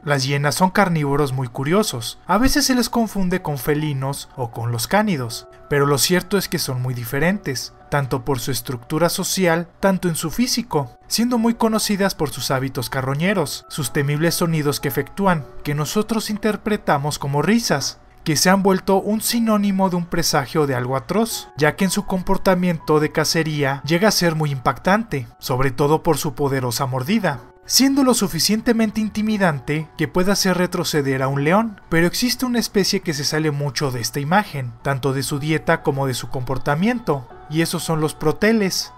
Las hienas son carnívoros muy curiosos, a veces se les confunde con felinos o con los cánidos, pero lo cierto es que son muy diferentes, tanto por su estructura social, tanto en su físico, siendo muy conocidas por sus hábitos carroñeros, sus temibles sonidos que efectúan, que nosotros interpretamos como risas, que se han vuelto un sinónimo de un presagio de algo atroz, ya que en su comportamiento de cacería llega a ser muy impactante, sobre todo por su poderosa mordida, siendo lo suficientemente intimidante que pueda hacer retroceder a un león, pero existe una especie que se sale mucho de esta imagen, tanto de su dieta como de su comportamiento, y esos son los proteles.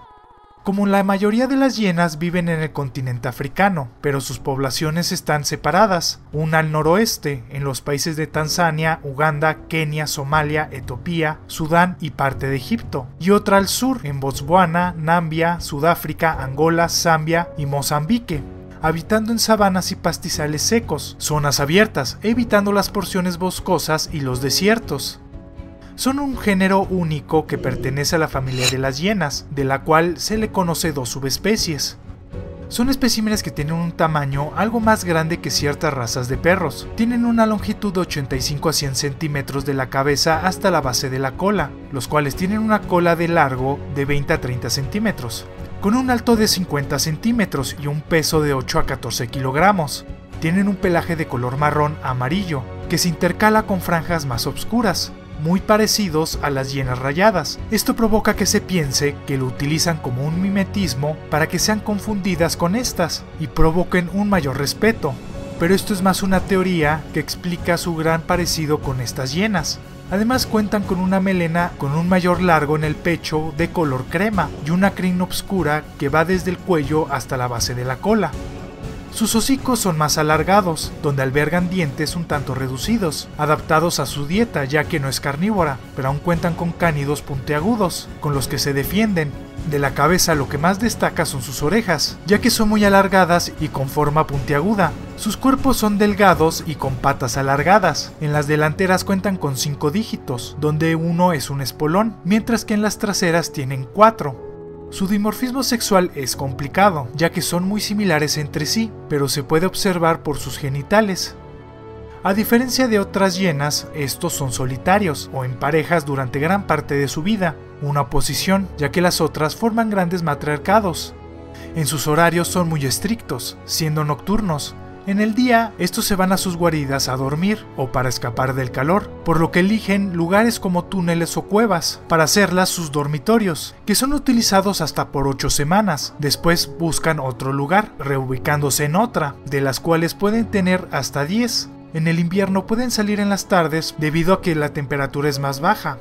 Como la mayoría de las hienas viven en el continente africano, pero sus poblaciones están separadas, una al noroeste, en los países de Tanzania, Uganda, Kenia, Somalia, Etiopía, Sudán y parte de Egipto, y otra al sur, en Botswana, Nambia, Sudáfrica, Angola, Zambia y Mozambique, habitando en sabanas y pastizales secos, zonas abiertas, evitando las porciones boscosas y los desiertos. Son un género único que pertenece a la familia de las hienas, de la cual se le conoce dos subespecies. Son especímenes que tienen un tamaño algo más grande que ciertas razas de perros. Tienen una longitud de 85 a 100 centímetros de la cabeza hasta la base de la cola, los cuales tienen una cola de largo de 20 a 30 centímetros, con un alto de 50 centímetros y un peso de 8 a 14 kilogramos. Tienen un pelaje de color marrón amarillo, que se intercala con franjas más oscuras, muy parecidos a las hienas rayadas. Esto provoca que se piense que lo utilizan como un mimetismo para que sean confundidas con estas y provoquen un mayor respeto, pero esto es más una teoría que explica su gran parecido con estas hienas. Además cuentan con una melena con un mayor largo en el pecho de color crema y una crin oscura que va desde el cuello hasta la base de la cola. Sus hocicos son más alargados, donde albergan dientes un tanto reducidos, adaptados a su dieta ya que no es carnívora, pero aún cuentan con cánidos puntiagudos, con los que se defienden. De la cabeza lo que más destaca son sus orejas, ya que son muy alargadas y con forma puntiaguda. Sus cuerpos son delgados y con patas alargadas. En las delanteras cuentan con 5 dígitos, donde uno es un espolón, mientras que en las traseras tienen 4. Su dimorfismo sexual es complicado, ya que son muy similares entre sí, pero se puede observar por sus genitales. A diferencia de otras hienas, estos son solitarios o en parejas durante gran parte de su vida, una oposición, ya que las otras forman grandes matriarcados. En sus horarios son muy estrictos, siendo nocturnos. En el día, estos se van a sus guaridas a dormir o para escapar del calor, por lo que eligen lugares como túneles o cuevas para hacerlas sus dormitorios, que son utilizados hasta por 8 semanas. Después buscan otro lugar, reubicándose en otra, de las cuales pueden tener hasta 10. En el invierno pueden salir en las tardes debido a que la temperatura es más baja.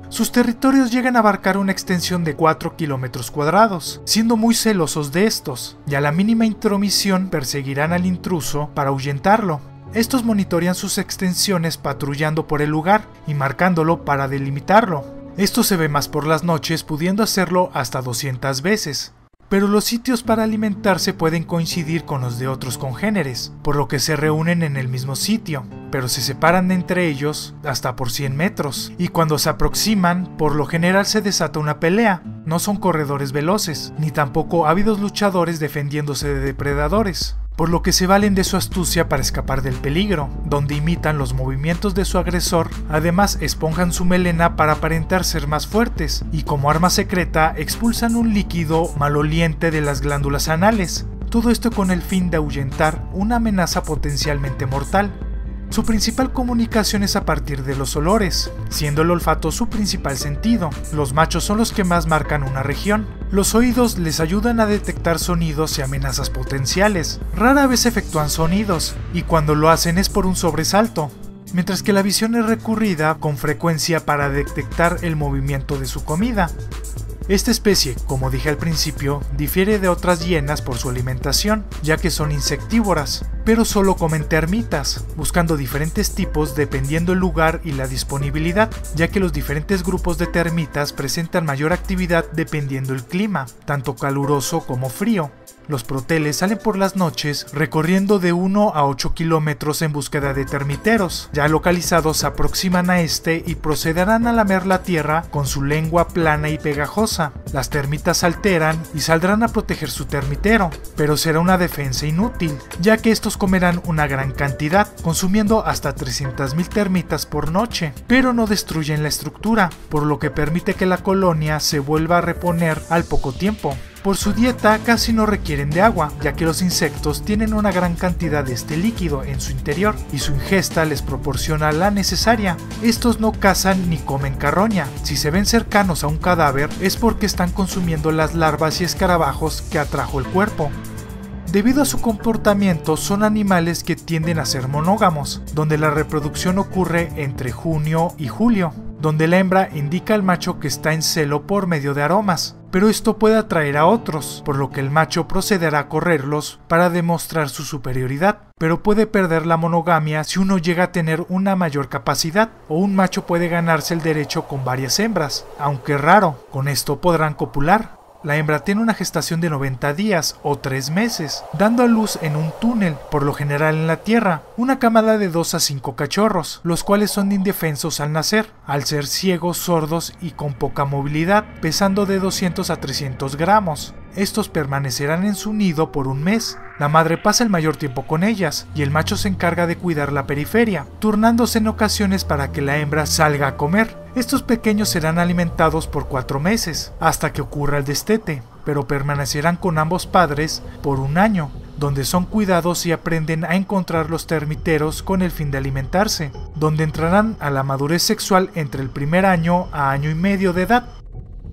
Sus territorios llegan a abarcar una extensión de 4 kilómetros cuadrados, siendo muy celosos de estos, y a la mínima intromisión perseguirán al intruso para ahuyentarlo. Estos monitorean sus extensiones patrullando por el lugar y marcándolo para delimitarlo. Esto se ve más por las noches, pudiendo hacerlo hasta 200 veces. Pero los sitios para alimentarse pueden coincidir con los de otros congéneres, por lo que se reúnen en el mismo sitio, pero se separan entre ellos hasta por 100 metros, y cuando se aproximan, por lo general se desata una pelea. No son corredores veloces, ni tampoco ávidos luchadores defendiéndose de depredadores, por lo que se valen de su astucia para escapar del peligro, donde imitan los movimientos de su agresor. Además esponjan su melena para aparentar ser más fuertes, y como arma secreta expulsan un líquido maloliente de las glándulas anales, todo esto con el fin de ahuyentar una amenaza potencialmente mortal. Su principal comunicación es a partir de los olores, siendo el olfato su principal sentido. Los machos son los que más marcan una región. Los oídos les ayudan a detectar sonidos y amenazas potenciales. Rara vez efectúan sonidos, y cuando lo hacen es por un sobresalto, mientras que la visión es recurrida con frecuencia para detectar el movimiento de su comida. Esta especie, como dije al principio, difiere de otras hienas por su alimentación, ya que son insectívoras, pero solo comen termitas, buscando diferentes tipos dependiendo el lugar y la disponibilidad, ya que los diferentes grupos de termitas presentan mayor actividad dependiendo el clima, tanto caluroso como frío. Los proteles salen por las noches recorriendo de 1 a 8 kilómetros en búsqueda de termiteros. Ya localizados se aproximan a este y procederán a lamer la tierra con su lengua plana y pegajosa. Las termitas salteran y saldrán a proteger su termitero, pero será una defensa inútil, ya que estos comerán una gran cantidad, consumiendo hasta 300.000 termitas por noche, pero no destruyen la estructura, por lo que permite que la colonia se vuelva a reponer al poco tiempo. Por su dieta casi no requieren de agua, ya que los insectos tienen una gran cantidad de este líquido en su interior y su ingesta les proporciona la necesaria. Estos no cazan ni comen carroña. Si se ven cercanos a un cadáver es porque están consumiendo las larvas y escarabajos que atrajo el cuerpo. Debido a su comportamiento, son animales que tienden a ser monógamos, donde la reproducción ocurre entre junio y julio, donde la hembra indica al macho que está en celo por medio de aromas, pero esto puede atraer a otros, por lo que el macho procederá a correrlos para demostrar su superioridad, pero puede perder la monogamia si uno llega a tener una mayor capacidad, o un macho puede ganarse el derecho con varias hembras, aunque raro, con esto podrán copular. La hembra tiene una gestación de 90 días o 3 meses, dando a luz en un túnel, por lo general en la tierra, una camada de 2 a 5 cachorros, los cuales son indefensos al nacer, al ser ciegos, sordos y con poca movilidad, pesando de 200 a 300 gramos. Estos permanecerán en su nido por un mes. La madre pasa el mayor tiempo con ellas y el macho se encarga de cuidar la periferia, turnándose en ocasiones para que la hembra salga a comer. Estos pequeños serán alimentados por 4 meses, hasta que ocurra el destete, pero permanecerán con ambos padres por un año, donde son cuidados y aprenden a encontrar los termiteros con el fin de alimentarse, donde entrarán a la madurez sexual entre el primer año a año y medio de edad.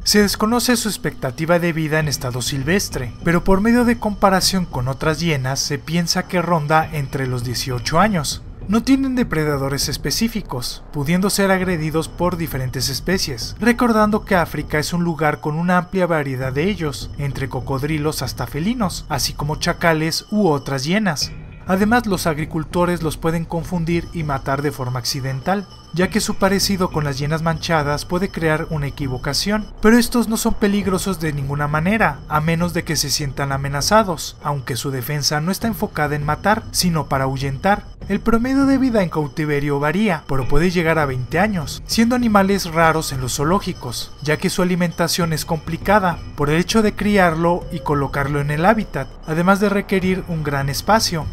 Se desconoce su expectativa de vida en estado silvestre, pero por medio de comparación con otras hienas se piensa que ronda entre los 18 años. No tienen depredadores específicos, pudiendo ser agredidos por diferentes especies, recordando que África es un lugar con una amplia variedad de ellos, entre cocodrilos hasta felinos, así como chacales u otras hienas. Además, los agricultores los pueden confundir y matar de forma accidental, ya que su parecido con las hienas manchadas puede crear una equivocación, pero estos no son peligrosos de ninguna manera, a menos de que se sientan amenazados, aunque su defensa no está enfocada en matar, sino para ahuyentar. El promedio de vida en cautiverio varía, pero puede llegar a 20 años, siendo animales raros en los zoológicos, ya que su alimentación es complicada, por el hecho de criarlo y colocarlo en el hábitat, además de requerir un gran espacio.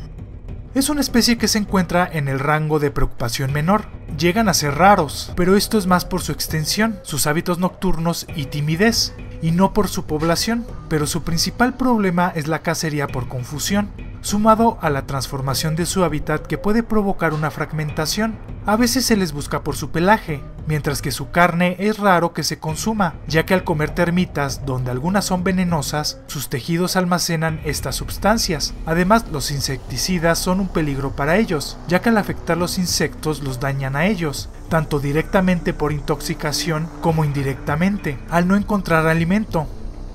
Es una especie que se encuentra en el rango de preocupación menor. Llegan a ser raros, pero esto es más por su extensión, sus hábitos nocturnos y timidez, y no por su población, pero su principal problema es la cacería por confusión, sumado a la transformación de su hábitat que puede provocar una fragmentación. A veces se les busca por su pelaje, mientras que su carne es raro que se consuma, ya que al comer termitas, donde algunas son venenosas, sus tejidos almacenan estas sustancias. Además, los insecticidas son un peligro para ellos, ya que al afectar los insectos los dañan a ellos, tanto directamente por intoxicación como indirectamente, al no encontrar alimento.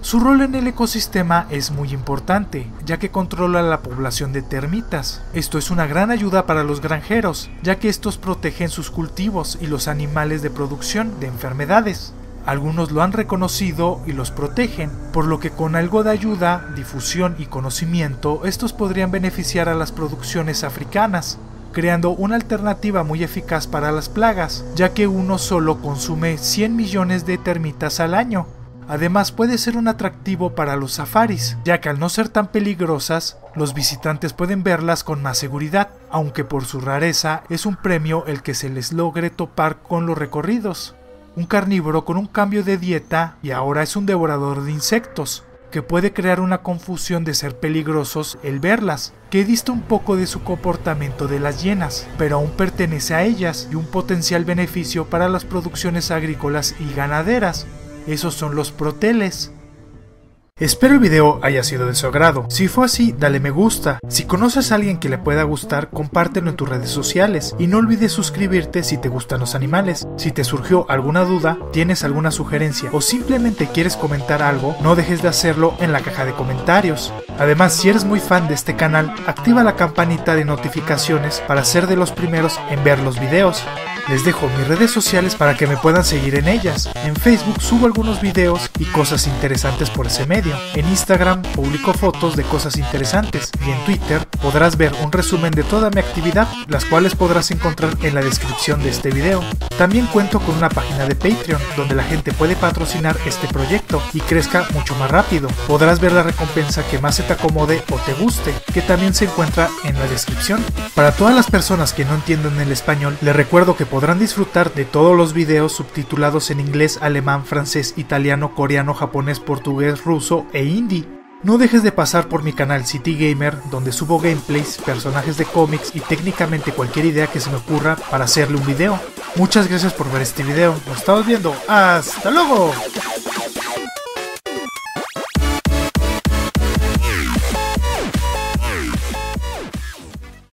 Su rol en el ecosistema es muy importante, ya que controla la población de termitas. Esto es una gran ayuda para los granjeros, ya que estos protegen sus cultivos y los animales de producción de enfermedades. Algunos lo han reconocido y los protegen, por lo que con algo de ayuda, difusión y conocimiento, estos podrían beneficiar a las producciones africanas, creando una alternativa muy eficaz para las plagas, ya que uno solo consume 100 millones de termitas al año. Además, puede ser un atractivo para los safaris, ya que al no ser tan peligrosas, los visitantes pueden verlas con más seguridad, aunque por su rareza es un premio el que se les logre topar con los recorridos. Un carnívoro con un cambio de dieta y ahora es un devorador de insectos, que puede crear una confusión de ser peligrosos el verlas, que dista un poco de su comportamiento de las hienas, pero aún pertenece a ellas y un potencial beneficio para las producciones agrícolas y ganaderas. Esos son los proteles. Espero el video haya sido de su agrado. Si fue así, dale me gusta. Si conoces a alguien que le pueda gustar, compártelo en tus redes sociales. Y no olvides suscribirte si te gustan los animales. Si te surgió alguna duda, tienes alguna sugerencia o simplemente quieres comentar algo, no dejes de hacerlo en la caja de comentarios. Además, si eres muy fan de este canal, activa la campanita de notificaciones para ser de los primeros en ver los videos. Les dejo mis redes sociales para que me puedan seguir en ellas. En Facebook subo algunos videos y cosas interesantes por ese medio. medio. En Instagram publico fotos de cosas interesantes y en Twitter podrás ver un resumen de toda mi actividad, las cuales podrás encontrar en la descripción de este video. También cuento con una página de Patreon donde la gente puede patrocinar este proyecto y crezca mucho más rápido. Podrás ver la recompensa que más se te acomode o te guste, que también se encuentra en la descripción. Para todas las personas que no entienden el español, les recuerdo que podrán disfrutar de todos los videos subtitulados en inglés, alemán, francés, italiano, coreano, japonés, portugués, ruso e hindi. No dejes de pasar por mi canal City Gamer, donde subo gameplays, personajes de cómics y técnicamente cualquier idea que se me ocurra para hacerle un video. Muchas gracias por ver este video, nos estamos viendo, ¡hasta luego!